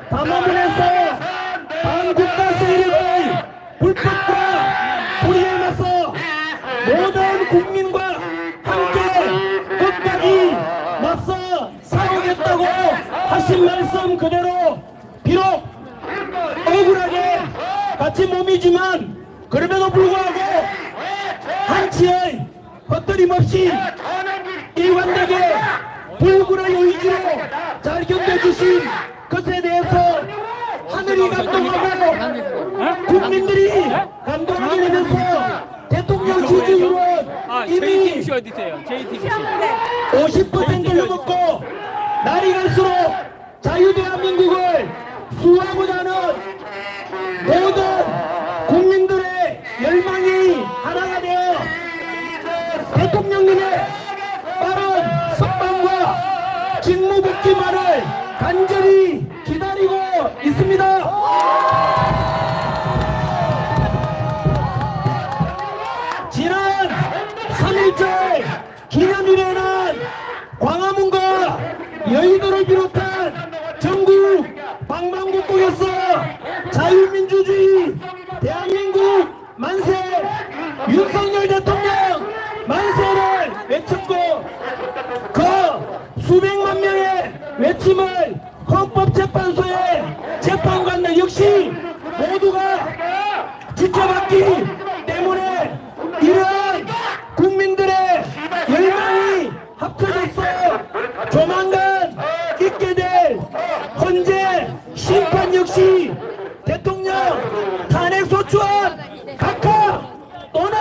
담화문에서 반국가 세력의 불법과 불의에 맞서 모든 국민과 함께 끝까지 맞서 싸우겠다고 하신 말씀 그대로 비록 억울하게 갇힌 몸이지만 그럼에도 불구하고 한치의 헛들림 없이 일관되게 불굴의 의지로 잘 견뎌주신 것에 대해서 하늘이 감동하고 국민들이 감동하게 되면서 대통령 지지율은 이미 50%를 넘었고 날이 갈수록 자유대한민국을 수호하고자 하는 모든 국민들의 열망이 하나가 되어 대통령님의 빠른 석방과 직무복귀만을 간절히 기다리고 있습니다. 지난 3.1절 기념일에는 광화문과 여의도를 비롯한 전국 방방곡곡에서 자유민주주의 대한민국 만세, 윤석열 대통령 만세를 외쳤고 그 수백만 명의 외침을 헌법재판소의 재판관들 역시 모두가 지켜봤기 때문에 이러한 국민들의 열망이 합쳐져서 조만간 있게 될 헌재 심판 역시 대통령 탄핵소추안 각하 또는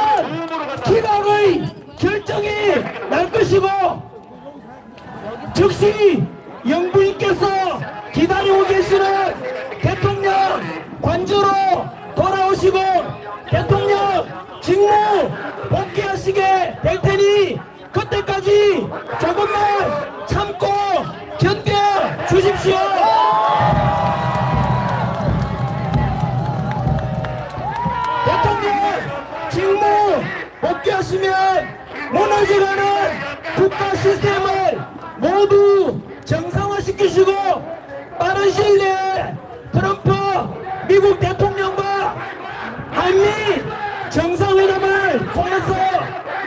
기각의 결정이 날 것이고 즉시 영부인께서 기다리고 계시는 대통령 관저로 돌아오시고 대통령 직무 복귀하시게 될 테니 그때까지 조금만 참고 견뎌 주십시오. 대통령 직무 복귀하시면 무너져가는 국가 시스템을 모두 정상화시키시고 빠른 시일 내에 트럼프 미국 대통령과 한미 정상회담을 통해서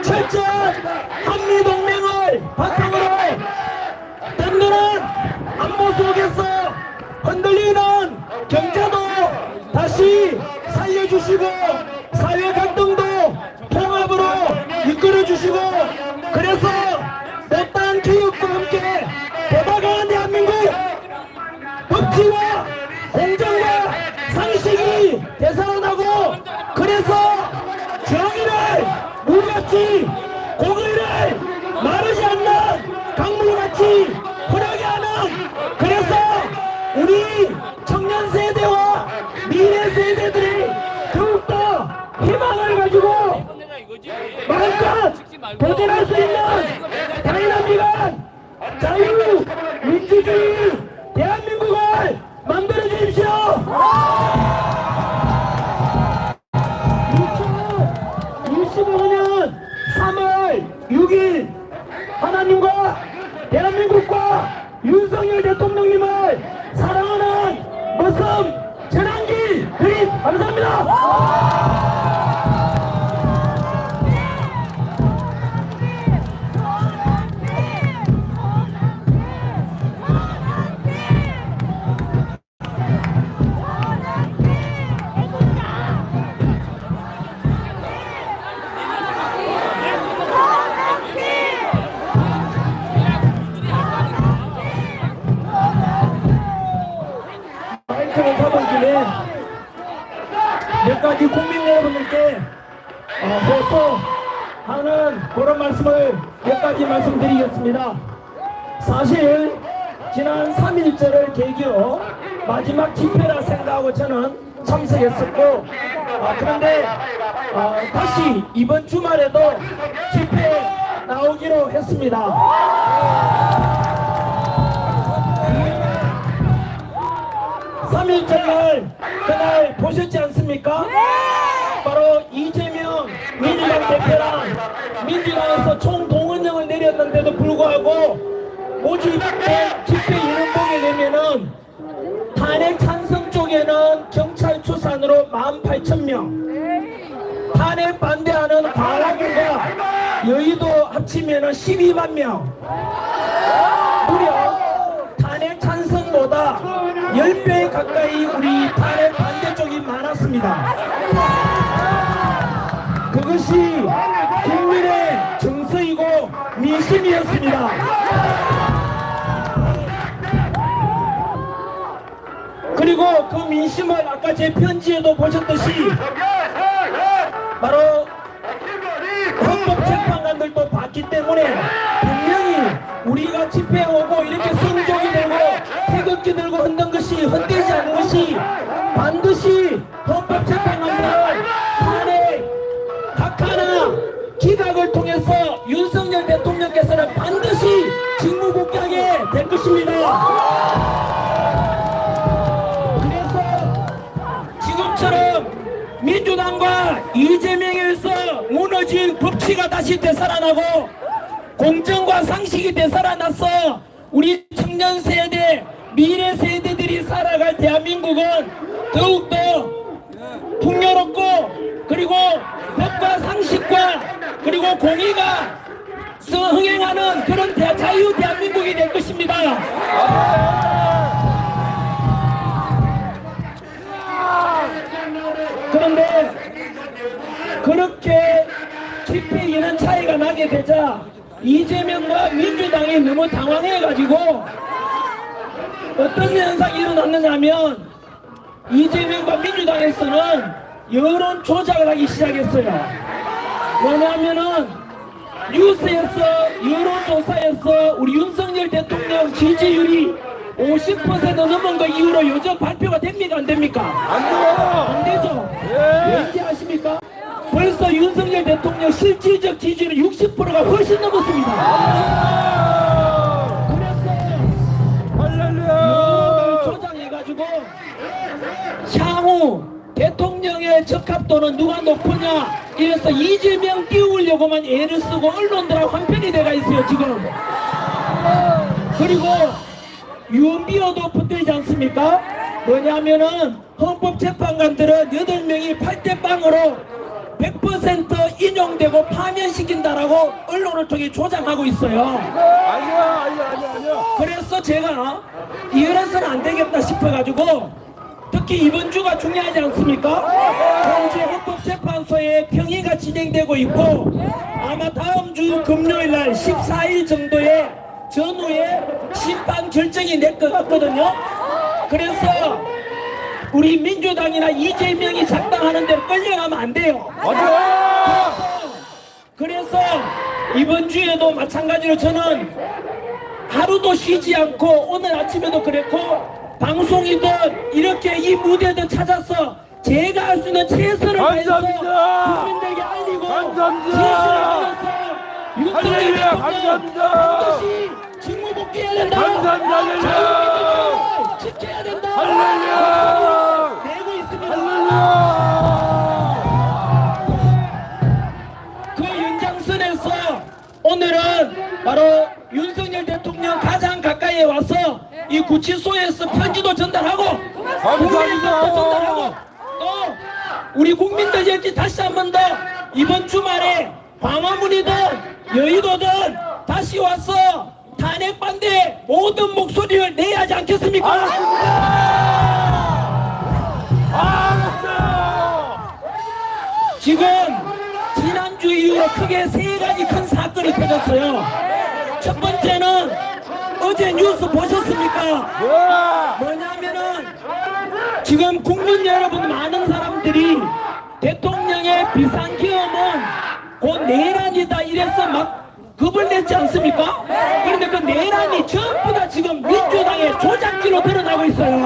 철저한 한미동맹을 바탕으로 든든한 안보 속에서 흔들리는 경제도 다시 살려주시고 사회 갈등도 통합으로 이끌어주시고 그래서 못다한 개혁과 함께 보다가는 대한민국 법치와 공정과 상식이 되살아나고 그래서 정의를 물같이 공의를 마르지 않는 강물같이 흐르게 하는 그래서 우리 청년 세대와 미래 세대들이 더욱더 희망을 가지고 마음껏 도전할 수 있는 다이나믹한 자유 민주주의 대한민국을 만들어 주십시오. 2025년 3월 6일 하나님과 대한민국과 윤석열 대통령님을 사랑하는 머슴 전환길 드림 감사합니다. 마이크를 잡은 김에 몇 가지 국민 여러분들께 호소하는 그런 말씀을 몇 가지 말씀드리겠습니다. 사실 지난 3.1절을 계기로 마지막 집회라 생각하고 저는 참석했었고 그런데 다시 이번 주말에도 집회 나오기로 했습니다. 3.1절 그날 보셨지 않습니까? 네! 바로 이재명 민주당 대표랑 민주당에서 총동원령을 내렸는데도 불구하고 모집된 집회 이름 보게 되면은 탄핵 전국에는 경찰 추산으로 18,000명, 탄핵 반대하는 광화문과 여의도 합치면 12만 명, 무려 탄핵 찬성보다 10배 가까이 우리 탄핵 반대 쪽이 많았습니다. 그것이 국민의 정서이고 민심이었습니다. 그리고 그 민심을 아까 제 편지에도 보셨듯이 바로 헌법재판관들도 봤기 때문에 분명히 우리가 집회하고 이렇게 성조기 들고 태극기 들고 흔든 것이 헛되지 않은 것이 반드시 헌법재판관들은 탄핵 각하나 기각을 통해서 윤석열 대통령께서는 반드시 직무복귀하게 될 것입니다. 그래서 지금처럼 민주당과 이재명에 의해서 무너진 법치가 다시 되살아나고 공정과 상식이 되살아나서 우리 청년 세대, 미래 세대들이 살아갈 대한민국은 더욱더 풍요롭고 그리고 법과 상식과 그리고 공의가 흥행하는 그런 자유 대한민국이 될 것입니다. 그런데 그렇게 집회 인원 차이가 나게 되자 이재명과 민주당이 너무 당황해가지고 어떤 현상이 일어났느냐면 이재명과 민주당에서는 여론 조작을 하기 시작했어요. 왜냐하면은 뉴스에서 여론조사에서 우리 윤석열 대통령 지지율이 50% 넘은 거 이후로 요즘 발표가 됩니까 안 됩니까? 안 돼요. 안 되죠? 예. 왠지 아십니까? 벌써 윤석열 대통령 실질적 지지율은 60%가 훨씬 넘었습니다. 그래서 여론을 조작해가지고 향후 대통령의 적합도는 누가 높으냐 이래서 이재명 띄우려고만 애를 쓰고 언론들하고 한편이 돼가 있어요 지금. 그리고 유언비어도 붙들지 않습니까? 뭐냐면은 헌법재판관들은 8명이 8대0으로 100% 인용되고 파면시킨다라고 언론을 통해 조장하고 있어요. 아니야. 그래서 제가 이래서는 안 되겠다 싶어가지고 특히 이번 주가 중요하지 않습니까? 현재 헌법재판소에 평의가 진행되고 있고 아마 다음 주 금요일 날 14일 정도에 전후에 심판 결정이 낼 것 같거든요. 그래서 우리 민주당이나 이재명이 작당하는 대로 끌려가면 안 돼요. 그래서 이번 주에도 마찬가지로 저는 하루도 쉬지 않고 오늘 아침에도 그랬고 방송이든 이렇게 이 무대든 찾아서 제가 할 수 있는 최선을 다해서 국민들에게 알리고 진실을 알려서 윤석열 대통령 반드시 직무복귀해야 된다. 자유민주주의를 지켜야 된다. 내고 있습니다. 그 연장선에서 오늘은 바로 윤석열 대통령 가장 가까이에 와서 이 구치소에서 편지도 전달하고 국민들도 전달하고 또 우리 국민들에게 다시 한 번 더 이번 주말에 광화문이든 여의도든 다시 와서 탄핵 반대 모든 목소리를 내야 하지 않겠습니까? 알았어요. 지금 지난주 이후로 크게 3가지 큰 사건이 터졌어요. 첫 번째는 어제 뉴스 보셨습니까? 뭐냐면은 지금 국민 여러분 많은 사람들이 대통령의 비상계엄은 곧 내란이다 이래서 막 겁을 냈지 않습니까? 그런데 그 내란이 전부 다 지금 민주당의 조작기로 드러나고 있어요.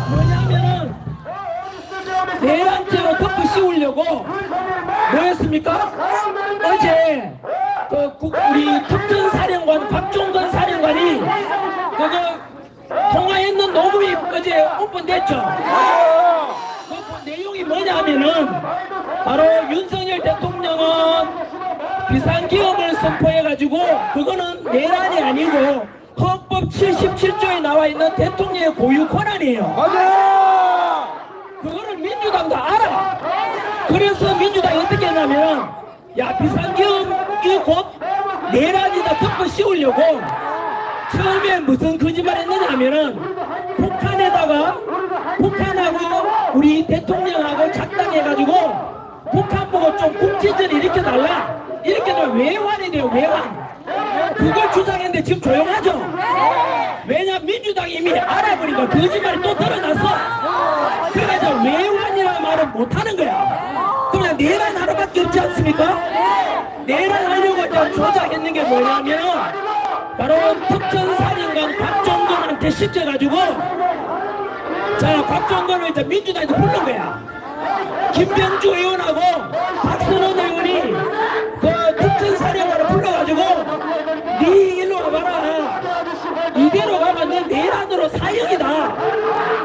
뭐냐면은 내란죄로 덮어 씌우려고 뭐였습니까? 어제 우리 특전사령관 박종건 사령관이 통화했는 녹음이 어제 오픈됐죠. 그 내용이 뭐냐면은 바로 윤석열 대통령은 비상기업을 선포해가지고 그거는 내란이 아니고 헌법 헌법 77조에 나와 있는 대통령의 고유 권한이에요. 맞아. 그거를 민주당도 알아. 그래서 민주당이 어떻게 했냐면, 야, 비상계엄이 곧 내란이다 덮어 씌우려고 처음에 무슨 거짓말 했느냐 하면은 북한하고 우리 대통령하고 작당해가지고 북한 보고 좀 국지전을 일으켜달라. 이렇게 되면 외환이 돼요, 외환. 그걸 주장했는데 지금 조용하죠? 왜냐, 민주당이 이미 알아보니까 거짓말이 또 드러났어. 그래서 외환이라는 말을 못하는 거야. 그냥 내란 하나밖에 없지 않습니까? 내란하려고 이제 조작했는 게 뭐냐면 바로 특전사령관 곽종건한테 시켜가지고, 자, 곽종건을 이제 민주당에서 부른 거야. 김병주 의원하고 박선원 의원이 그 특전사령관을 불러가지고 네 일로 와봐라. 이대로 가면 너 내란으로 사형이다.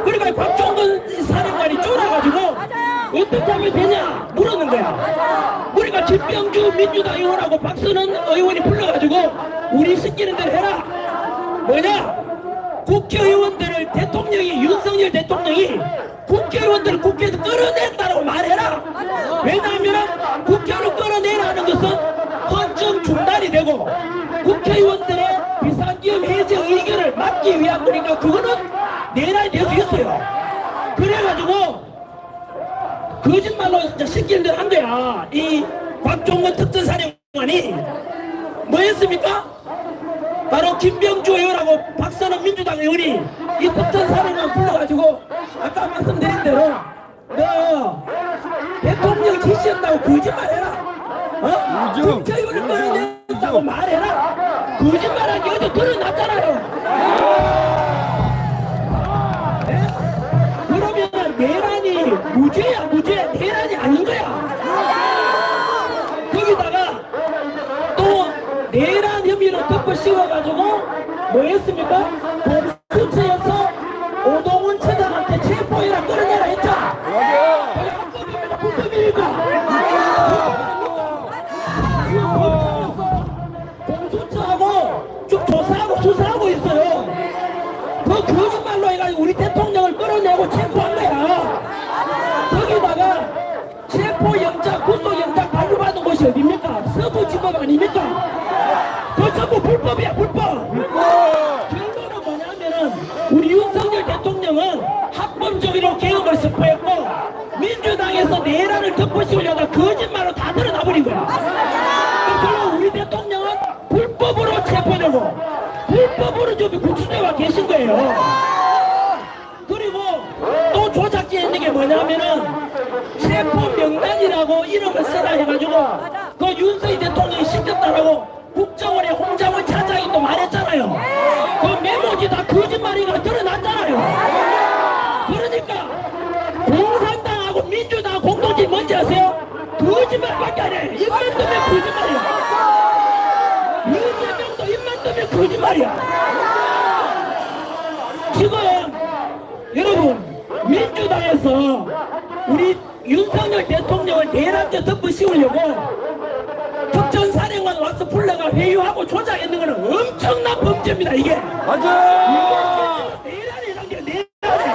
그러니까 곽종건 사령관이 쫄아가지고 어떻게 하면 되냐 물었는 거야. 우리가 김병주 민주당 의원하고 박선원 의원이 불러가지고 우리 시키는 대로 해라. 뭐냐? 국회의원들을 대통령이, 윤석열 대통령이 국회의원들을 국회에서 끌어낸다라고 말해라. 왜냐하면 국회로 끌어내라는 것은 헌정 중단이 되고 국회의원들의 비상기업 해제 의견을 막기 위한 거니까 그거는 내란이 될 수 있어요. 그래가지고 거짓말로 이제 시키는 대로 한 거야. 이 곽종건 특전사령관이 뭐 했습니까? 바로 김병주 의원하고 박선원 민주당 의원이 이 특전사령관 불러가지고 아까 말씀드린 대로 너 대통령 지시한다고 거짓말해라. 어? 국회의원을 끌어낸다고 말해라. 거짓말한 게 어제 드러났잖아요. 네? 그러면 내란이 무죄야, 무죄. 내란이 아닌 거야. 거기다가 또 내란 혐의로 덮어 씌워가지고 뭐 했습니까? 공수처에서 오동훈 처장한테 체포해라, 끌어내라 했죠? 그게 합법입니까? 불법입니까? 지금 검찰에서 공수처하고 쭉 조사하고 수사하고 있어요. 그 거짓말로 해가지고 우리 대통령을 끌어내고 체포한 거야. 거기다가 체포영장, 구속영장 발부받은 곳이 어딥니까? 서부지법 아닙니까? 그 전부 불법이야, 불법. 결론은 뭐냐면은 우리 윤석열 대통령은 합법적으로 개혁을 선포했고 민주당에서 내란을 덮어씌우려다 거짓말로 다 드러나버린 거야. 그럼 우리 대통령은 불법으로 체포되고 불법으로 지금 구치소에 와 계신 거예요. 그리고 또 조작지 했는 게 뭐냐면은 체포 명단이라고 이름을 쓰라 해가지고 그 윤석열 대통령이 시켰다라고 국정원의 홍장원 차장이 또 말했잖아요. 그 메모지 다 거짓말이가 드러났잖아요. 그러니까 공산당하고 민주당 공동체 뭔지 아세요? 거짓말밖에 안 해. 입만 뜨면 거짓말이야. 이재명도 입만 뜨면 거짓말이야. 지금 여러분 민주당에서 우리 윤석열 대통령을 내란죄 덮어 씌우려고 특전사령관 와서 불러가 회유하고 조작했는 거는 엄청난 범죄입니다. 이게 맞아. 내란이라는 게 내란이야.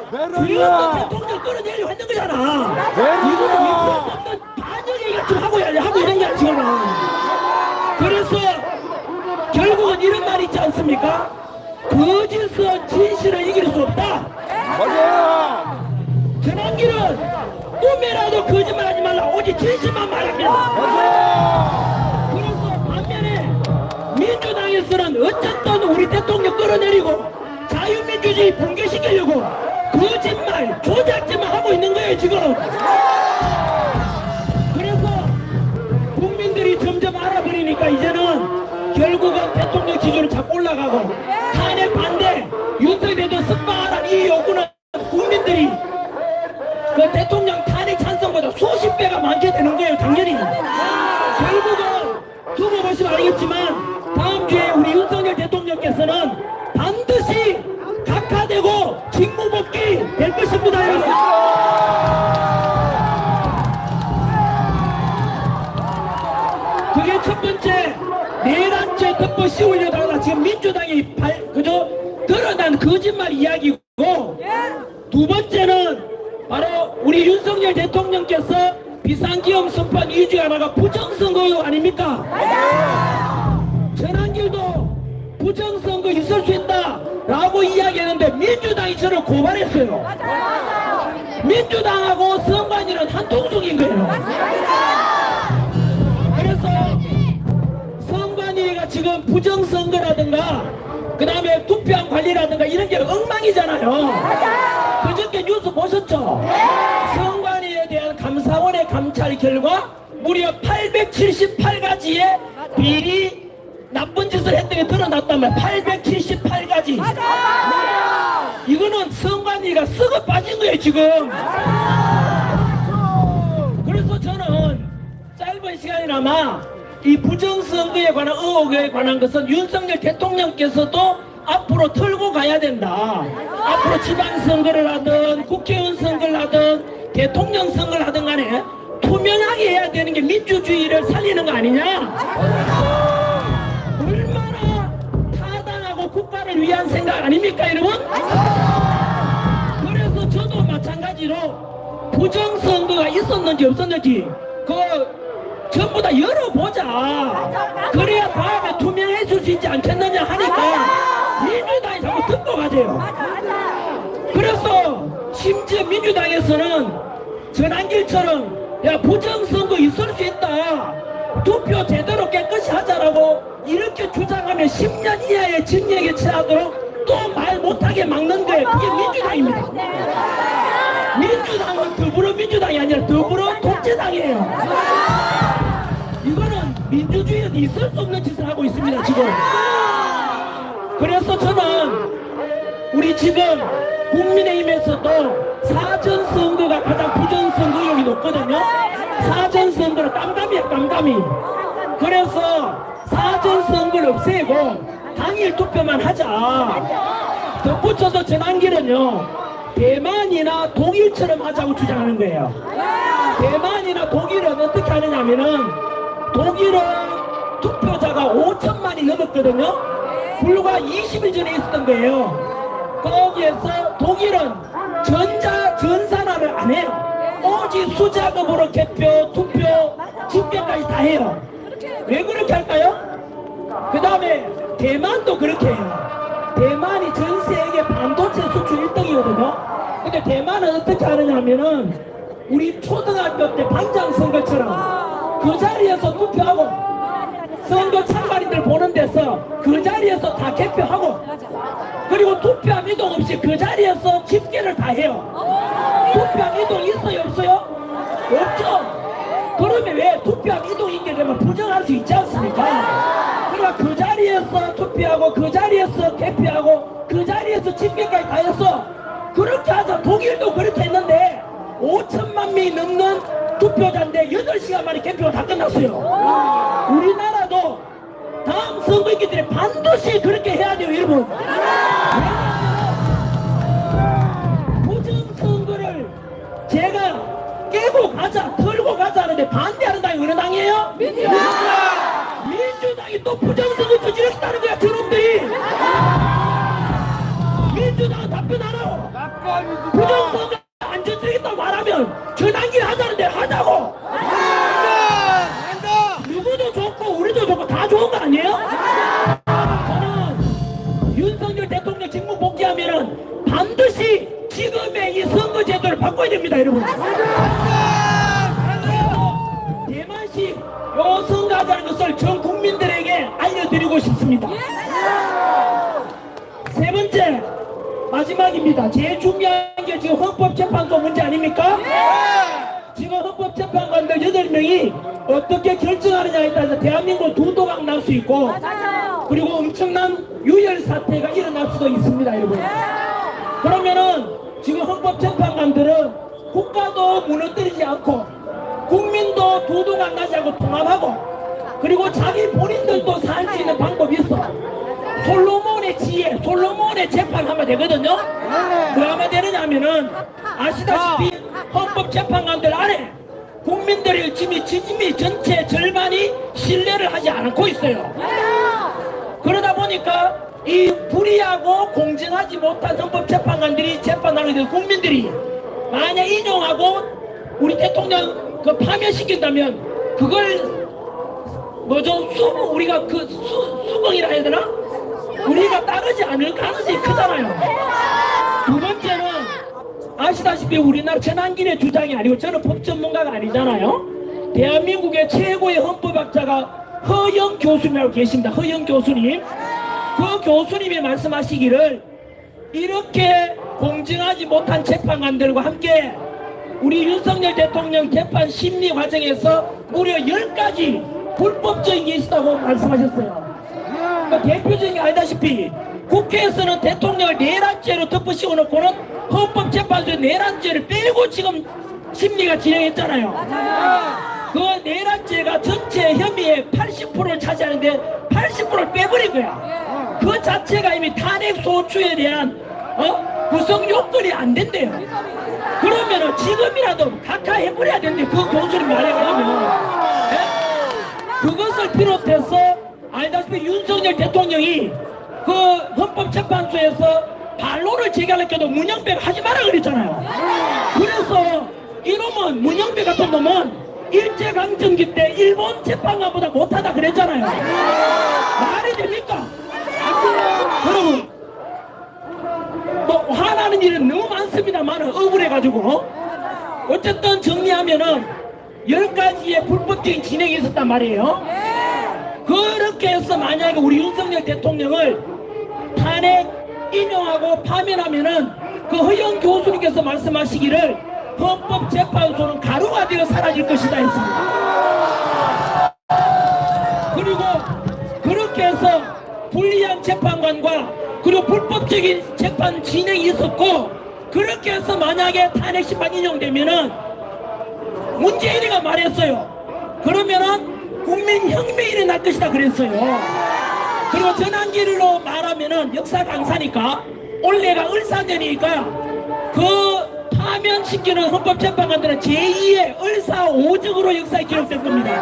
왜냐하면 주인공 대통령 끌어내려고 했는 거잖아. 이거는 있을 수 없는 반영이가 좀 하고 있는 거야 지금은. 그래서 결국은 이런 말이 있지 않습니까? 거짓은 진실을 이길 수 없다. 맞아. 전환기는 꿈이라도 거짓말하지 말라. 오직 진실만 말합니다. 맞아. 그래서 반면에 민주당에서는 어쨌든 우리 대통령 끌어내리고 자유민주주의 붕괴시키려고 거짓말, 조작짓만 하고 있는 거예요 지금. 그래서 국민들이 점점 알아버리니까 이제는 결국은 대통령 지지율이 자꾸 올라가고 탄핵 반대, 윤석열 대통령 석방하라는 이 요구는 국민들이 그 대통령 탄핵 찬성보다 수십 배가 많게 되는 거예요, 당연히. 결국은 두고 보시면 알겠지만 다음 주에 우리 윤석열 대통령께서는 반드시 각하되고 직무복귀 될 것입니다, 여러분. 그게 첫 번째 내란죄 덮어 씌우려다가 부정선거 있을 수 있다라고 이야기했는데 민주당이 저를 고발했어요. 민주당하고 선관위는 한 통속인 거예요. 그래서 선관위가 지금 부정선거라든가 그 다음에 투표한 관리라든가 이런 게 엉망이잖아요. 그저께 뉴스 보셨죠? 선관위에 대한 감사원의 감찰 결과 무려 878가지의 비리 나쁜 짓을 했던 게 드러났다면 878가지. 이거는 선관위가 썩어 빠진 거예요 지금. 그래서 저는 짧은 시간이나마 이 부정선거에 관한 의혹에 관한 것은 윤석열 대통령께서도 앞으로 털고 가야 된다. 앞으로 지방선거를 하든 국회의원 선거를 하든 대통령 선거를 하든 간에 투명하게 해야 되는 게 민주주의를 살리는 거 아니냐. 얼마나 타당하고 국가를 위한 생각 아닙니까 여러분? 그래서 저도 마찬가지로 부정선거가 있었는지 없었는지 전부 다 열어보자. 그래야 다음에 투명해질 수 있지 않겠느냐 하니까 민주당이 자꾸 듣고 가세요. 그래서 심지어 민주당에서는 전환길처럼 야 부정선거 있을 수 있다. 투표 제대로 깨끗이 하자라고 이렇게 주장하면 10년 이하의 징역에 처하도록 또 말 못하게 막는 거예요. 그게 민주당입니다. 민주당은 더불어민주당이 아니라 더불어독재당이에요. 이거는 민주주의에서 있을 수 없는 짓을 하고 있습니다 지금. 그래서 저는 우리 지금 국민의힘에서도 사전선거가 가장 부정선거 의혹이 높거든요. 사전선거는 깜깜이야 깜깜이. 그래서 사전선거를 없애고 당일 투표만 하자. 덧붙여서 전환길은요 대만이나 독일처럼 하자고 주장하는 거예요. 대만이나 독일은 어떻게 하느냐면은 독일은 투표자가 5천만이 넘었거든요. 불과 20일 전에 있었던 거예요. 거기에서 독일은 전산화를 안 해요. 오직 수작업으로 개표, 투표, 집계까지 다 해요. 왜 그렇게 할까요? 그 다음에 대만도 그렇게 해요. 대만이 전 세계 반도체 수출 1등이거든요. 근데 대만은 어떻게 하느냐면은 우리 초등학교 때 반장 선거처럼 그 자리에서 투표하고 선거 참가인들 보는 데서 그 자리에서 다 개표하고 그리고 투표함 이동 없이 그 자리에서 집계를 다 해요. 투표함 이동 있어요 없어요? 없죠. 그러면 왜 투표함 이동 있게 되면 부정할 수 있지 않습니까? 그러니까 그 자리에서 투표하고 그 자리에서 개표하고 그 자리에서 집계까지 다 했어. 그렇게 하자. 독일도 그렇게 했는데 5천만 명이 넘는 투표자인데 8시간 만에 개표가 다 끝났어요. 우리나라도 다음 선거 있기 때문에 반드시 그렇게 해야 돼요 여러분. 부정선거를 제가 깨고 가자 털고 가자 하는데 반대하는 당이 어느 당이에요? 민주당! 민주당이 또 부정선거 저지르겠다는 거야 저놈들이. 민주당은 답변 안 하고 부정선거 안 저지르겠다고 말하면 전환길 하자는데 하자고. 누구도 좋고 우리도 좋고 다 좋은 거 아니에요? 저는 윤석열 대통령 직무 복귀하면은 반드시 지금의 이 선거제도를 바꿔야 됩니다 여러분. 대만식 요 선거하자는 것을 전 국민들에게 알려드리고 싶습니다. 세 번째 마지막입니다. 제일 중요한 게 지금 헌법재판소 문제 아닙니까? 지금 헌법재판관들 8명이 어떻게 결정하느냐에 따라서 대한민국 두 도각 날 수 있고 그리고 엄청난 유혈 사태가 일어날 수도 있습니다 여러분. 그러면은 지금 헌법재판관들은 국가도 무너뜨리지 않고 국민도 두 도각 나지 않고 통합하고 그리고 자기 본인들도 살 수 있는 방법이 있어. 솔로몬의 지혜, 솔로몬의 재판하면 되거든요. 뭐하면 되느냐면은 아시다시피 헌법재판관들 안에 국민들의 지짐이 전체 절반이 신뢰를 하지 않고 있어요. 그러다 보니까 이 불의하고 공정하지 못한 헌법재판관들이 재판하게 된 국민들이 만약 인용하고 우리 대통령 그 파면시킨다면 그걸 뭐죠? 우리가 그 수긍이라 해야 되나? 우리가 따르지 않을 가능성이 크잖아요. 두 번째는 아시다시피 우리나라 전환길의 주장이 아니고, 저는 법 전문가가 아니잖아요. 대한민국의 최고의 헌법학자가 허영 교수님이라고 계십니다. 허영 교수님. 그 교수님이 말씀하시기를, 이렇게 공정하지 못한 재판관들과 함께 우리 윤석열 대통령 재판 심리 과정에서 무려 10가지 불법적인 게 있다고 말씀하셨어요. 그러니까 대표적인 게 알다시피 국회에서는 대통령을 내란죄로 덮으시고 놓고는 헌법재판소에 내란죄를 빼고 지금 심리가 진행했잖아요. 그 내란죄가 전체 혐의의 80%를 차지하는데 80%를 빼버린 거야. 그 자체가 이미 탄핵 소추에 대한 구성 요건이 안 된대요. 그러면은 지금이라도 각하해버려야 되는데, 그 교수님 말에 의하면 그것을 비롯해서 알다시피 윤석열 대통령이 그 헌법재판소에서 반론을 제기하려도 문영배가 하지 마라 그랬잖아요. 그래서 이놈은, 문영배 같은 놈은 일제강점기 때 일본 재판관보다 못하다 그랬잖아요. 말이 됩니까? 여러분, 뭐 화나는 일은 너무 많습니다만 억울해가지고, 어쨌든 정리하면은 10가지의 불법적인 진행이 있었단 말이에요. 그렇게 해서 만약에 우리 윤석열 대통령을 탄핵 인용하고 파면하면은 그 허영 교수님께서 말씀하시기를 헌법재판소는 가루가 되어 사라질 것이다 했습니다. 그리고 그렇게 해서 불리한 재판관과 그리고 불법적인 재판 진행이 있었고, 그렇게 해서 만약에 탄핵 심판 인용되면은 문재인이가 말했어요. 그러면은 국민혁명이 일어날 것이다 그랬어요. 그리고 전환기로 말하면은 역사 강사니까 올해가 을사년이니까 그 파면시키는 헌법재판관들은 제2의 을사오적으로 역사에 기록될 겁니다.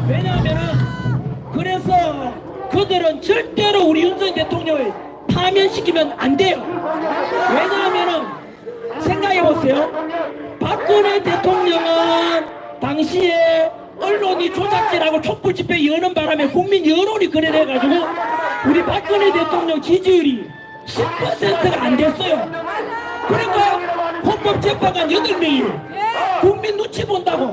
왜냐하면은, 그래서 그들은 절대로 우리 윤석열 대통령을 파면시키면 안 돼요. 왜냐하면은 생각해보세요. 박근혜 대통령은 당시에 언론이 조작질하고 촛불집회 여는 바람에 국민 여론이 그래돼가지고 우리 박근혜 대통령 지지율이 10%가 안 됐어요. 그러니까 헌법재판관 8명이 국민 눈치 본다고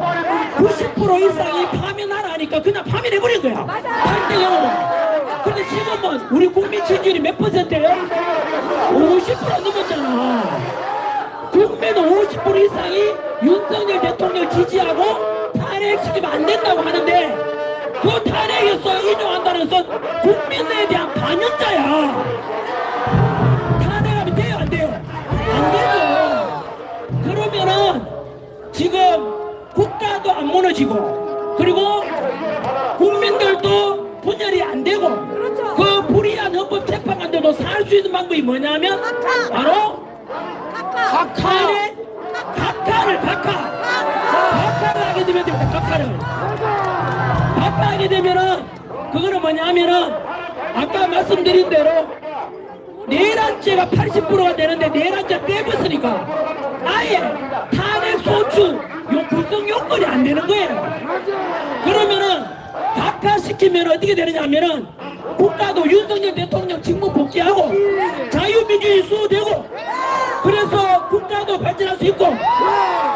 90% 이상이 파면하라 하니까 그냥 파면해버린 거야. 8대 0으로. 근데 지금은 우리 국민 지지율이 몇 %예요? 50% 넘었잖아. 국민은 50% 이상이 윤석열 대통령 지지하고 탄핵시키면 안 된다고 하는데, 그 탄핵에서 인용한다는 것은 국민에 대한 반역자야. 탄핵하면 돼요, 안 돼요? 안 되죠. 그러면은 지금 국가도 안 무너지고, 그리고 국민들도 분열이 안 되고, 그 불의한 헌법재판관들도 살 수 있는 방법이 뭐냐면 바로 탄핵, 각하를 하게 되면 됩니다. 각하하게 되면은 그거는 뭐냐면은 아까 말씀드린 대로 내란죄가 80%가 되는데 내란죄 빼봤으니까 아예 탄핵 소추 요 구성 요건이 안 되는 거예요. 그러면은 각하시키면 어떻게 되느냐면은 국가도 윤석열 대통령 직무 복귀하고 자유민주주의 수호되고, 그래서 국가도 발전할 수 있고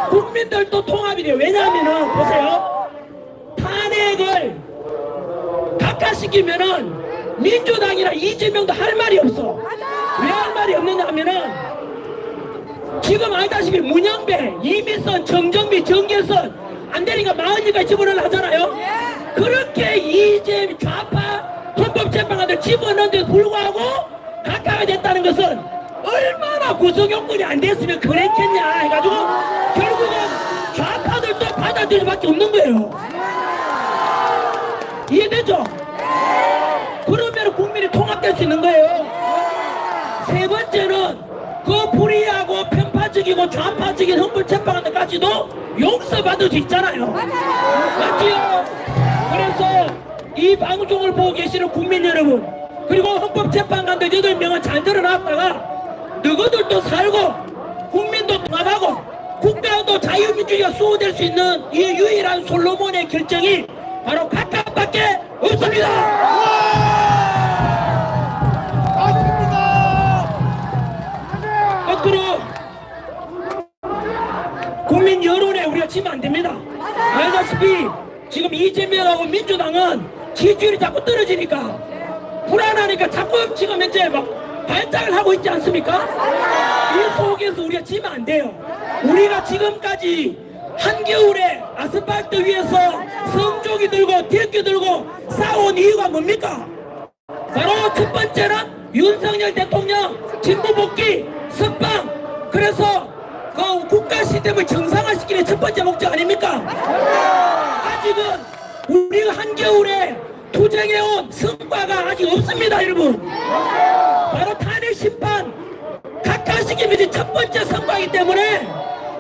국민들도 통합이 돼요. 왜냐하면은 보세요, 탄핵을 각하시키면은 민주당이나 이재명도 할 말이 없어. 왜 할 말이 없느냐 하면은 지금 알다시피 문영배, 이미선, 정정미, 정계선 안 되니까 40일까지 집어넣으려 하잖아요. 그렇게 이재 좌파 헌법재판관들 집어넣는데도 불구하고 각하가 됐다는 것은 얼마나 구성요건이 안 됐으면 그랬겠냐 해가지고 결국은 좌파들도 받아들일 수밖에 없는 거예요. 이해되죠? 그러면 국민이 통합될 수 있는 거예요. 세 번째는 그 불의하고 편파적이고 좌파적인 헌법재판관들까지도 용서받을 수 있잖아요. 맞지요? 그래서 이 방송을 보고 계시는 국민 여러분, 그리고 헌법재판관들 8명은 잘 드러났다가 너희들도 살고 국민도 통합하고 국가도 자유민주주의가 수호될 수 있는 이 유일한 솔로몬의 결정이 바로 각하밖에 없습니다. 지지율이 자꾸 떨어지니까 불안하니까 자꾸 지금 현재 막 발작을 하고 있지 않습니까? 이 속에서 우리가 지면 안 돼요. 우리가 지금까지 한겨울에 아스팔트 위에서 성조기 들고 대기 들고 싸운 이유가 뭡니까? 바로 첫 번째는 윤석열 대통령 진보 복귀 석방, 그래서 그 국가 시스템을 정상화시키는 첫 번째 목적 아닙니까? 아직은 우리가 한겨울에 투쟁해온 성과가 아직 없습니다, 여러분. 바로 탄핵 심판 각하시키는 게 첫 번째 성과이기 때문에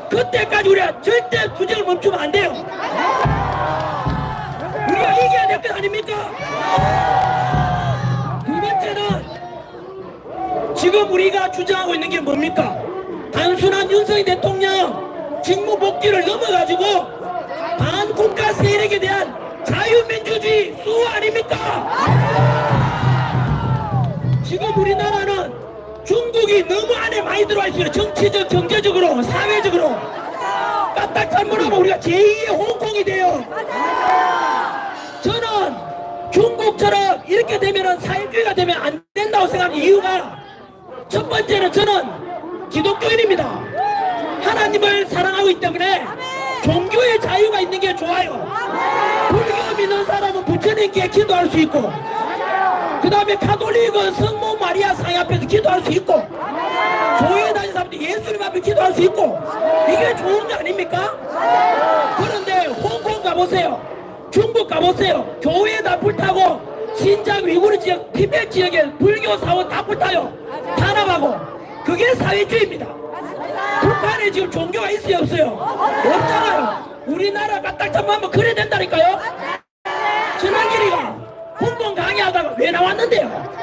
그때까지 우리가 절대 투쟁을 멈추면 안 돼요. 우리가 이겨야 될 것 아닙니까? 두 번째는 지금 우리가 주장하고 있는 게 뭡니까? 단순한 윤석열 대통령 직무 복귀를 넘어가지고 반국가 세력에 대한 자유민주주의 수호 아닙니까? 지금 우리나라는 중국이 너무 안에 많이 들어와 있어요. 정치적, 경제적으로, 사회적으로. 까딱 잘못하면 우리가 제2의 홍콩이 돼요. 저는 중국처럼 이렇게 되면 사회주의가 되면 안 된다고 생각하는 이유가, 첫 번째는 저는 기독교인입니다. 하나님을 사랑하고 있기 때문에 종교의 자유가 있는 게 좋아요. 불교 믿는 사람은 부처님께 기도할 수 있고, 그 다음에 가톨릭은 성모 마리아 상이 앞에서 기도할 수 있고, 교회 다니는 사람도 예수님 앞에 기도할 수 있고, 이게 좋은 거 아닙니까? 그런데 홍콩 가보세요, 중국 가보세요. 교회에다 불타고 신장 위구르 지역, 티베트 지역에 불교 사원 다 불타요. 탄압하고. 그게 사회주의입니다. 북한에 지금 종교가 있어요, 없어요? 없잖아요. 우리나라가 딱 한번 그래야 된다니까요. 전환길이가 홍콩 강의하다가 왜 나왔는데요?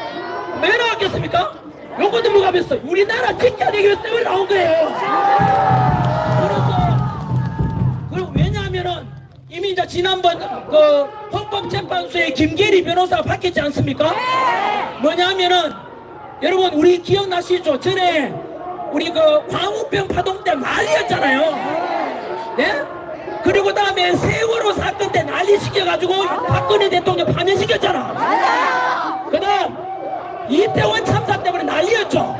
왜 나왔겠습니까? 요것도 뭐가 됐어요? 우리나라 지켜야 되기 위해서 왜 나온 거예요? 그리고 왜냐하면은 이미 이제 지난번 그 헌법재판소의 김계리 변호사가 밝혔지 않습니까? 뭐냐면은 여러분 우리 기억나시죠? 전에 우리 그 광우병 파동 때 난리였잖아요. 네? 그리고 다음에 세월호 사건 때 난리 시켜가지고 박근혜 대통령 파면시켰잖아. 그 다음 이태원 참사 때문에 난리였죠.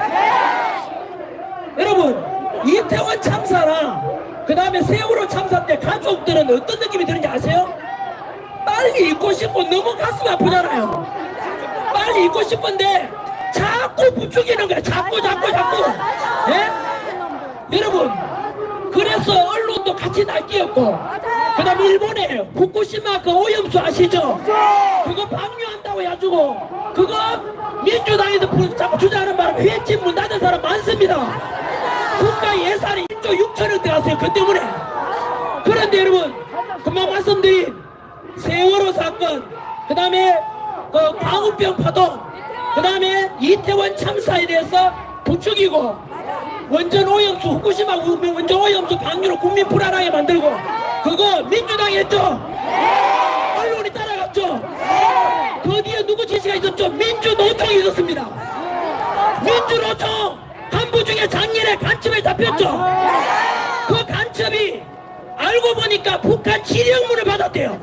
여러분 이태원 참사랑 그 다음에 세월호 참사 때 가족들은 어떤 느낌이 드는지 아세요? 빨리 잊고 싶고 너무 가슴 아프잖아요. 빨리 잊고 싶은데 자꾸 부추기는 거야. 자꾸. 예? 여러분 그래서 언론도 같이 날뛰었고, 그 다음에 일본에 후쿠시마 그 오염수 아시죠? 그거 방류한다고 해가지고 그거 민주당에서 자꾸 주장하는 바람에 회집 문 닫은 사람 많습니다. 국가 예산이 1조 6천억 들어갔어요. 그 때문에. 그런데 여러분 금방 말씀드린 세월호 사건, 그 다음에 그 광우병 파동, 그 다음에 이태원 참사에 대해서 부추기고 원전 오염수, 후쿠시마 원전 오염수 방류로 국민 불안하게 만들고, 그거 민주당이 했죠? 언론이 따라갔죠? 그 뒤에 누구 지시가 있었죠? 민주노총이 있었습니다. 민주노총 간부 중에 작년에 간첩에 잡혔죠? 그 간첩이 알고 보니까 북한 지령문을 받았대요.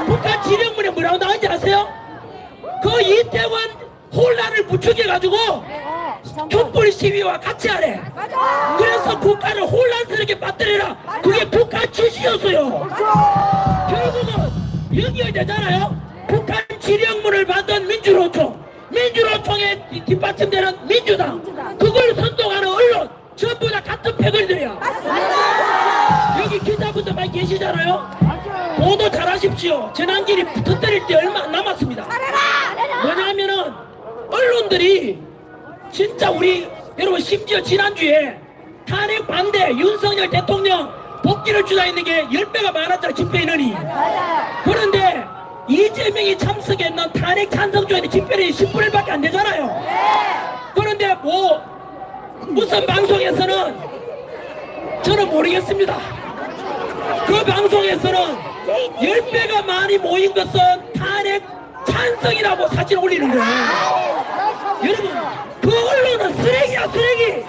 북한 지령문에 뭐라고 나온지 아세요? 그 이태원 혼란을 부추겨가지고 촛불 시위와 같이 하래. 그래서 북한을 혼란스럽게 빠뜨리라. 그게 북한 지시였어요. 결국은 연결되잖아요. 북한 지령문을 받은 민주노총에 뒷받침되는 민주당, 그걸 선동하는 언론 전부 다 같은 패거리들이야. 여기 기자분들 많이 계시잖아요. 보도 잘하십시오. 전환길이 터뜨릴 때 얼마 안 남았습니다. 뭐냐면은 언론들이 진짜 우리 여러분 심지어 지난주에 탄핵 반대 윤석열 대통령 복귀를 주장했는 게 10배가 많았잖아, 집회 인원이. 그런데 이재명이 참석했는 탄핵 찬성조회는 집회인이 10분의 1밖에 안 되잖아요. 그런데 뭐 무슨 방송에서는 저는 모르겠습니다. 그 방송에서는 10배가 많이 모인 것은 탄핵 찬성이라고 사진 올리는 거예요. 여러분 그 언론은 쓰레기야, 쓰레기.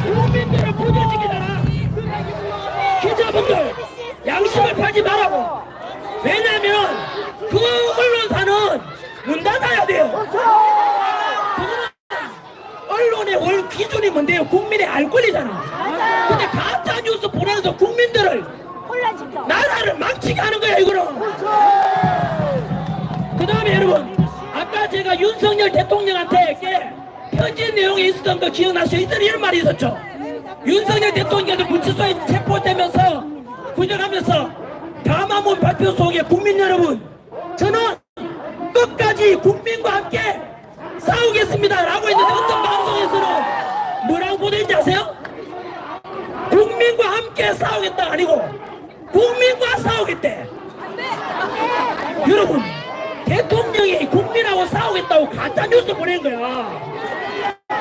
국민들을 부정시키잖아. 기자분들 양심을 팔지 말라고. 왜냐면 건데요. 국민의 알 권리잖아. 근데 가짜 뉴스 보내서 국민들을 혼란시켜. 나라를 망치게 하는 거야 이거는. 그 다음에 여러분, 아까 제가 윤석열 대통령한테 편지 내용에 있었던 거 기억나시죠? 이들이 이런 말이 있었죠. 윤석열 대통령께서 구치소에 체포되면서 구정하면서 담화문 발표 속에 국민 여러분, 저는 끝까지 국민과 함께 싸우겠습니다 라고 했는데 어떤 방송에서는 뭐라고 보냈는지 아세요? 국민과 함께 싸우겠다 아니고 국민과 싸우겠대. 여러분, 대통령이 국민하고 싸우겠다고 가짜뉴스 보낸 거야.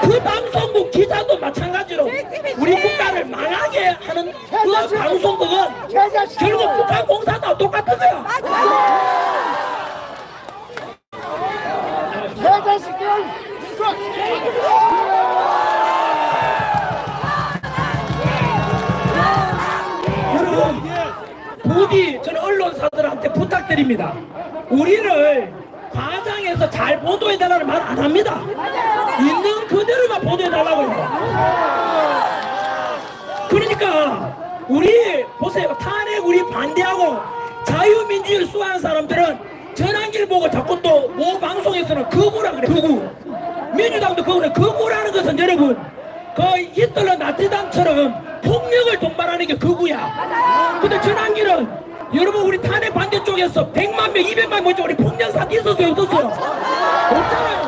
그 방송국 기자도 마찬가지로 우리 국가를 망하게 하는 그 방송국은 결국 북한 공사도 똑같은 거야. 개자식들! 여러분, 부디 저는 언론사들한테 부탁드립니다. 우리를 과장해서 잘 보도해달라는 말 안 합니다. 있는 그대로만 보도해달라고 해요. 그러니까 우리 보세요. 탄핵 우리 반대하고 자유민주주의를 수호하는 사람들은 전환기를 보고 자꾸 또 모 방송에서는 극우라 그래. 극우. 민주당도 극우래. 극우라는 것은 여러분, 그 히틀러 나치당처럼 폭력을 동반하는 게 극우야. 근데 전환기는 여러분, 우리 탄핵 반대 쪽에서 100만 명, 200만 명 우리 폭력 사태 있었어요, 없었어요? 없잖아요.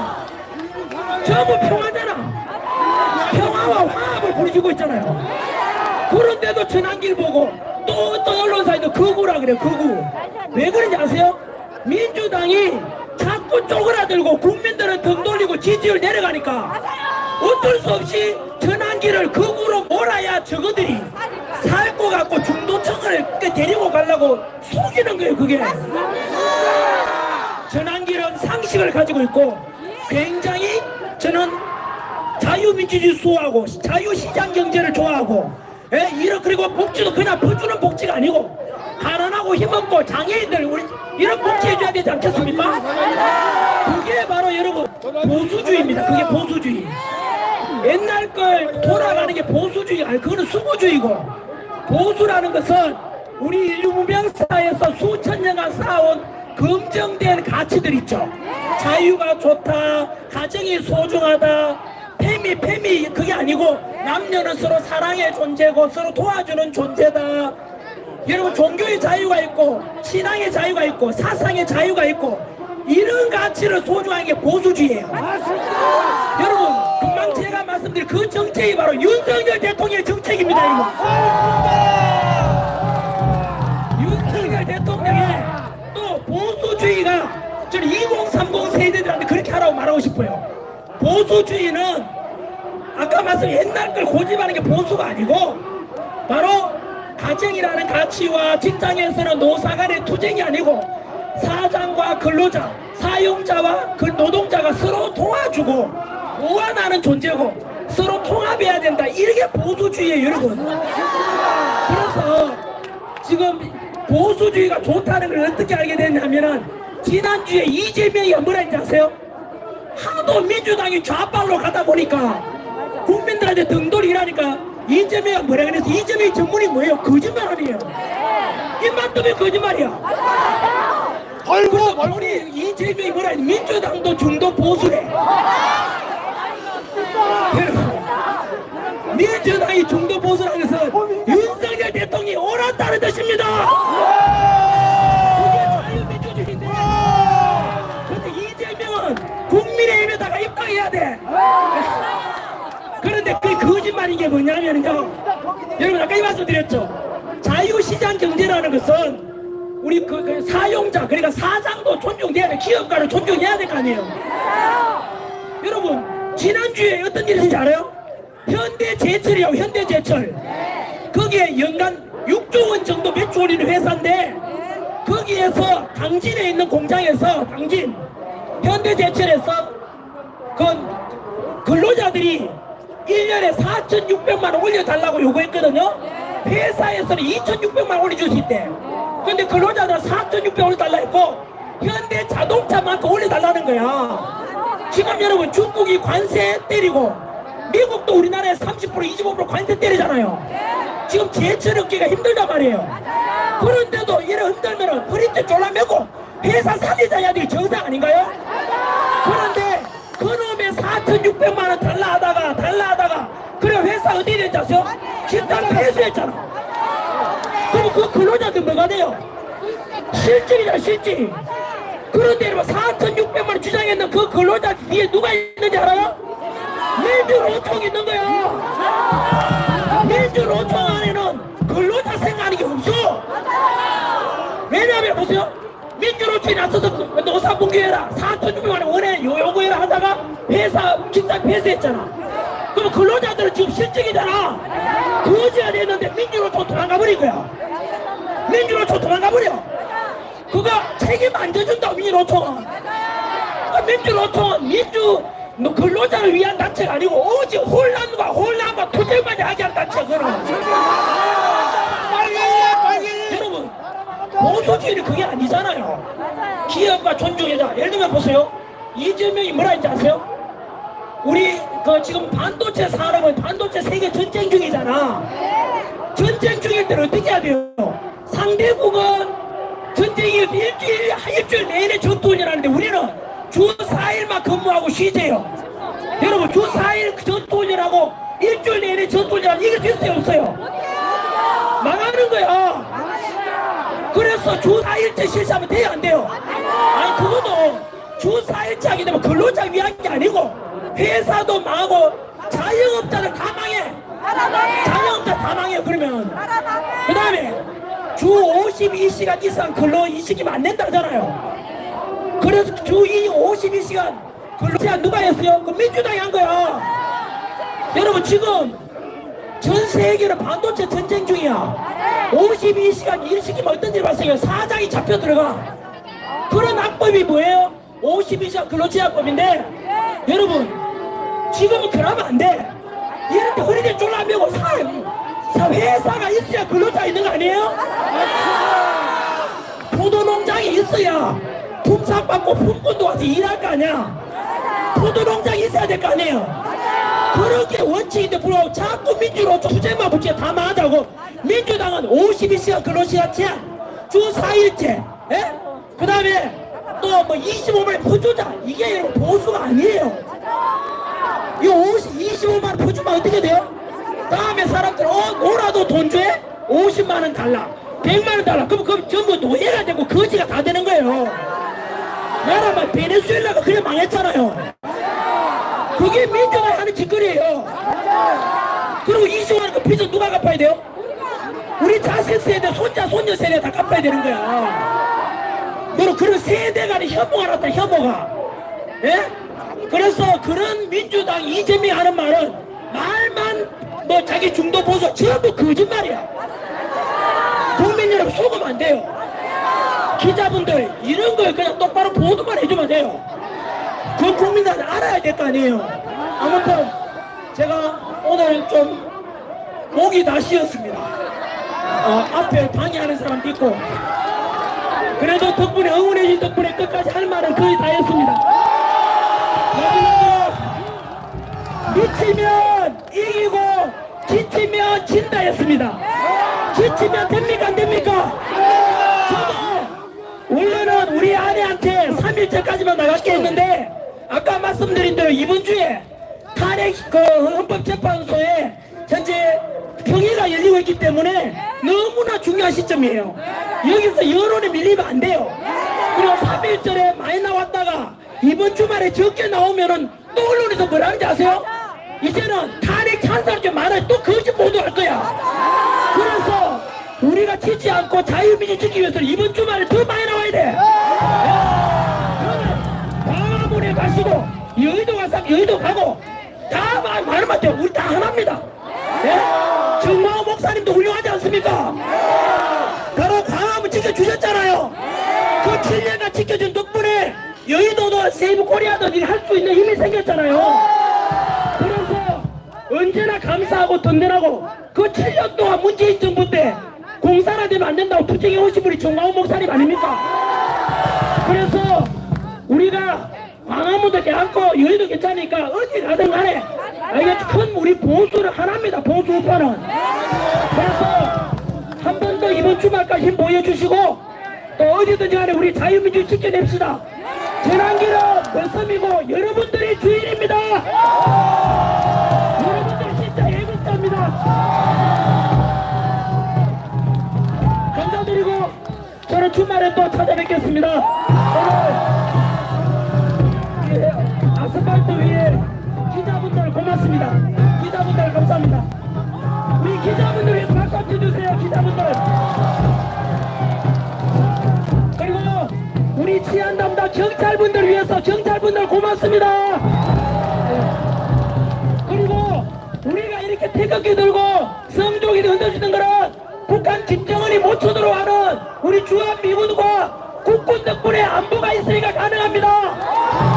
전부 평화잖아. 평화와 화합을 부르짖고 있잖아요. 그런데도 전환기를 보고 또 어떤 언론사에도 극우라 그래요, 극우. 왜 그런지 아세요? 민주당이 자꾸 쪼그라들고 국민들은 등 돌리고 지지율 내려가니까 어쩔 수 없이 전환기를 극우로 몰아야 저거들이 살 것 같고 중도층을 데리고 가려고 속이는 거예요, 그게. 전환기는 상식을 가지고 있고 굉장히 저는 자유민주주의 수호하고 자유시장 경제를 좋아하고, 예? 그리고 복지도 그냥 퍼주는 복지가 아니고 가난하고 힘없고 장애인들 우리 이런 복지 해줘야 되지 않겠습니까? 그게 바로 여러분 보수주의입니다. 그게 보수주의. 옛날 걸 돌아가는 게 보수주의 아니, 그거는 수구주의고, 보수라는 것은 우리 인류 문명사에서 수천 년간 쌓아온 검증된 가치들 있죠. 자유가 좋다, 가정이 소중하다, 패미 그게 아니고 남녀는 서로 사랑의 존재고 서로 도와주는 존재다. 여러분, 종교의 자유가 있고 신앙의 자유가 있고 사상의 자유가 있고 이런 가치를 소중한 게 보수주의예요. 여러분, 금방 제가 말씀드린 그 정책이 바로 윤석열 대통령의 정책입니다. 이거. 윤석열 대통령의 또 보수주의가 저는 2030 세대들한테 그렇게 하라고 말하고 싶어요. 보수주의는 아까 말씀드린 옛날 걸 고집하는 게 보수가 아니고 바로 가정이라는 가치와 직장에서는 노사 간의 투쟁이 아니고 사장과 근로자, 사용자와 그 노동자가 서로 도와주고 보완하는 존재고 서로 통합해야 된다. 이게 보수주의예요, 여러분. 그래서 지금 보수주의가 좋다는 걸 어떻게 알게 됐냐면은 지난주에 이재명이 뭐라 했는지 아세요? 하도 민주당이 좌빨로 가다 보니까 국민들한테 등돌이라니까 이재명이 뭐라 그래서 이재명의 전문이 뭐예요? 거짓말이에요. 입만 뜨면 거짓말이야. 그래서 우리 이재명이 뭐라 했지? 민주당도 중도 보수래. 민주당이 중도 보수라는 것은 윤석열 대통령이 옳았다는 뜻입니다. 그게 자유민주주의인데. 근데 이재명은 국민의힘에다가 입당해야 돼. 그런데 그 거짓말인 게 뭐냐면요, 여러분 아까 이 말씀 드렸죠. 자유시장 경제라는 것은 우리 그 사용자, 그러니까 사장도 존중돼야 돼. 기업가를 존중해야 될 거 아니에요. 여러분, 지난주에 어떤 일이 있는지 알아요? 현대제철이요, 현대제철. 거기에 연간 6조 원 정도 매출 올리는 회사인데 거기에서 당진에 있는 공장에서 당진 현대제철에서 그 근로자들이 1년에 4,600만 원 올려달라고 요구했거든요. 회사에서는 2,600만 원 올려줄 수 있대. 근데 근로자들은 4,600 올려달라 했고 현대자동차만큼 올려달라는 거야. 지금 여러분 중국이 관세 때리고 미국도 우리나라에 30% 25% 관세 때리잖아요. 지금 제철 얻기가 힘들단 말이에요. 그런데도 이래 흔들면 허리띠 졸라매고 회사 살리자야 되게 정상 아닌가요? 그런데 그놈의 4,600만원 달라하다가 그래 회사 어디 된지 아세요? 집단 폐쇄했잖아. 그럼 그 근로자들 뭐가 돼요? 실직이잖아, 실직. 그런데 여러분 4,600만원 주장했는 그 근로자 뒤에 누가 있는지 알아요? 민주노총이 있는 거야. 민주노총 안에는 근로자 생각하는 게 없어. 왜냐하면 보세요. 민주노총이 나서서 노사분규해라 4,600만원 원해 요구해라 하다가 회사 직장 폐쇄했잖아. 그럼 근로자들은 지금 실직이잖아. 거지가 됐는데 민주노총 도망가버린 거야. 민주노총 도망가버려. 그거 책임 안 져준다. 민주노총은 근로자를 위한 단체가 아니고 오직 혼란과 투쟁만 야기한 단체. 그럼 여러분 보수주의는 그게 아니잖아요. 기업과 존중해자. 예를 들면 보세요. 이재명이 뭐라 했는지 아세요? 우리 지금 반도체 산업은 반도체 세계 전쟁 중이잖아. 전쟁 중일 때는 어떻게 해야 돼요? 상대국은 전쟁이 일주일 내내 전투훈련하는데 우리는 주 4일만 근무하고 쉬재요. 여러분 주 4일 전투훈련하고 일주일 내내 전투훈련하면 이게 될 수 없어요. 망하는 거야. 그래서 주 4일째 실시하면 돼요, 안 돼요? 아니 그것도 주 4일째 하게 되면 근로자 위한 게 아니고 회사도 망하고 자영업자들 다 망해. 자영업자 다 망해. 그러면 그 다음에 주 52시간 이상 근로 이 시키면 안 된다잖아요. 그래서 주 52시간 근로 제한 누가 했어요? 그 민주당이 한 거야. 여러분 지금 전 세계로 반도체 전쟁 중이야. 52시간 일 시키면 어떤 일이 발생해요? 사장이 잡혀 들어가. 그런 악법이 뭐예요? 52시간 근로제한법인데 여러분 지금은 그러면 안 돼. 이럴 때 허리를 졸라매고 회사가 있어야 근로자 있는 거 아니에요? 포도농장이 있어야 품삯받고 품꾼도 와서 일할 거 아니야. 포도농장이 있어야 될 거 아니에요. 그렇게 원칙인데 불구하고 자꾸 민주노총 투쟁만 붙여 다 망하자고. 민주당은 52시간 근로시간 제한 주 4일째 그 다음에 또 뭐 25만원 퍼주자. 이게 여러분 보수가 아니에요. 이 25만원 퍼주면 어떻게 돼요? 다음에 사람들 오라도 돈 줘? 50만원 달라 100만원 달라. 그럼 전부 노예가 되고 거지가 다 되는 거예요. 나라만 베네수엘라가 그래 망했잖아요. 그게 민주당이 하는 짓거리예요. 그리고 25만원 그 빚은 누가 갚아야 돼요? 우리 자식 세대, 손자, 손녀 세대 다 갚아야 되는 거야. 여러분 그런 세대 간의 혐오가 났다. 혐오가. 예? 그래서 그런 민주당 이재명이 하는 말은 말만 뭐 자기 중도 보수 전부 거짓말이야. 국민 여러분 속으면 안 돼요. 기자분들 이런 걸 그냥 똑바로 보도만 해주면 돼요. 그 국민들은 알아야 될 거 아니에요. 아무튼 제가 오늘 좀 목이 다 쉬었습니다. 앞에 방해하는 사람도 있고 그래도 덕분에 응원해준 덕분에 끝까지 할 말은 거의 다 했습니다. 미치면 이기고 지치면 진다 했습니다. 지치면 됩니까 안 됩니까? 저도 원래는 우리 아내한테 3일째까지만 나갈게 했는데 아까 말씀드린 대로 이번 주에 탄핵 헌법재판소에 현재 평의가 열리고 있기 때문에 너무나 중요한 시점이에요. 여기서 여론에 밀리면 안 돼요. 그리고 3일절에 많이 나왔다가 이번 주말에 적게 나오면은 또 언론에서 뭐라 하는지 아세요? 이제는 탄핵 찬사를 좀 많아요. 또 거짓 보도할 거야. 그래서 우리가 지지 않고 자유민주 지키기 위해서는 이번 주말에 더 많이 나와야 돼. 그러면 광화문에 가시고 여의도 가서 여의도 가고 다 말하면 돼요. 우리 다 하나입니다. 정마호 목사님도 훌륭하지 않습니까? 바로 광화문 지켜주셨잖아요. 그 7년간 지켜준 덕분에 여의도도 세이브 코리아도 할 수 있는 힘이 생겼잖아요. 그래서 언제나 감사하고 든든하고 그 7년 동안 문재인 정부 때 공사나 되면 안 된다고 투쟁해 오신 분이 정마호 목사님 아닙니까? 그래서 우리가 광화문도 괜찮고 여의도 괜찮으니까 어디 가든 간에 이게 큰 우리 보수를 하나입니다. 보수 우파는. 그래서 한 번 더 이번 주말까지 힘 보여주시고 또 어디든지 간에 우리 자유민주 지켜냅시다. 전환기는 머슴이고 여러분들이 주인입니다. 여러분들 진짜 애국자입니다. 감사드리고 저는 주말에 또 찾아뵙겠습니다. 오늘 아스팔트 위에 기자분들 고맙습니다. 기자분들 감사합니다. 우리 기자분들 위해 박수 한번 쳐주세요. 기자분들. 그리고 우리 치안 담당 경찰분들 위해서 경찰분들 고맙습니다. 그리고 우리가 이렇게 태극기 들고 성종이 흔들주는 거는 북한 김정은이 못 쳐들어와는 우리 주한미군과 국군 덕분에 안보가 있으니까 가능합니다.